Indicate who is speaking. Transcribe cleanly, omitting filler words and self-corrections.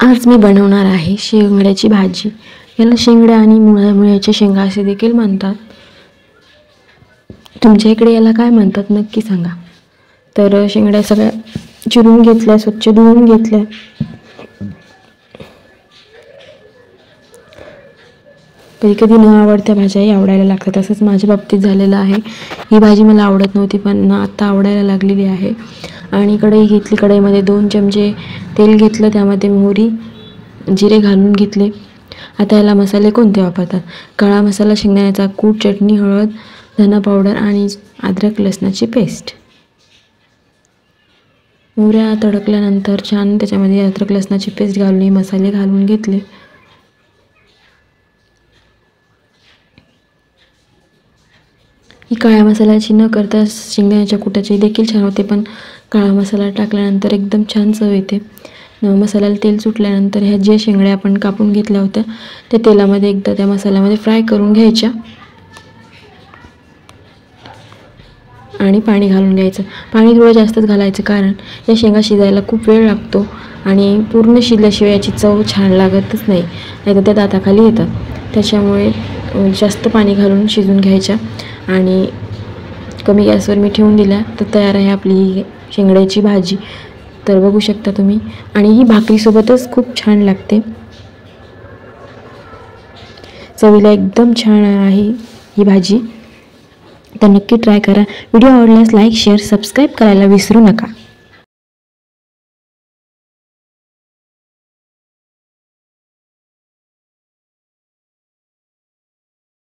Speaker 1: आज मी बनवणार आहे शेंगड्याची भाजी। याला शेंगड्या आणि मुळ्याच्या शेंगा असे देखील म्हणतात। तुमच्या इकडे याला काय म्हणतात नक्की सांगा। तर शेंगड्या सगळ्या चिरून घेतल्या, स्वच्छ धुवून घेतल्या। कधी कधी न आवडत्या भाज्याही आवडायला लागतात, तसंच माझ्या बाबतीत झालेलं आहे। ही भाजी मला आवडत नव्हती पण आता आवडायला लागलेली आहे। आणि कढई घेतली, कढईमध्ये 2 चमचे तेल घेतलं, त्यामध्ये मोहरी जिरे घालून घेतले। आता याला मसाले कोणते वापरतात? काळा मसाला, शेंगदाण्याचा कूट, चटणी, हळद, धना पावडर आणि अद्रक लसणाची पेस्ट। मोहऱ्या तडकल्यानंतर छान त्याच्यामध्ये अद्रक लसणाची पेस्ट घालून मसाले घालून घेतले। ही काळ्या मसाल्याची न करता शेंगदाण्याच्या कुटाची देखील छान होते, पण काळा मसाला टाकल्यानंतर एकदम छान चव येते। मसाल्याला तेल सुटल्यानंतर ह्या ज्या शेंगड्या आपण कापून घेतल्या होत्या त्या तेलामध्ये एकदा त्या मसाल्यामध्ये फ्राय करून घ्यायच्या आणि पाणी घालून घ्यायचं। पाणी थोडं जास्तच घालायचं, कारण या शेंगा शिजायला खूप वेळ लागतो आणि पूर्ण शिजल्याशिवाय याची चव छान लागतच नाही, नाहीतर त्या दाताखाली येतात। त्याच्यामुळे जास्त पाणी घालून शिजून घ्यायच्या आणि कमी गॅसवर मी ठेवून दिल्या। तर तयार आहे आपली शेंगड्याची भाजी। तर बघू शकता तुम्ही, आणि ही भाकरीसोबतच खूप छान लागते, चवीला एकदम छान आहे ही भाजी। तर नक्की ट्राय करा। व्हिडिओ आवडल्यास लाईक, शेअर, सबस्क्राईब करायला विसरू नका।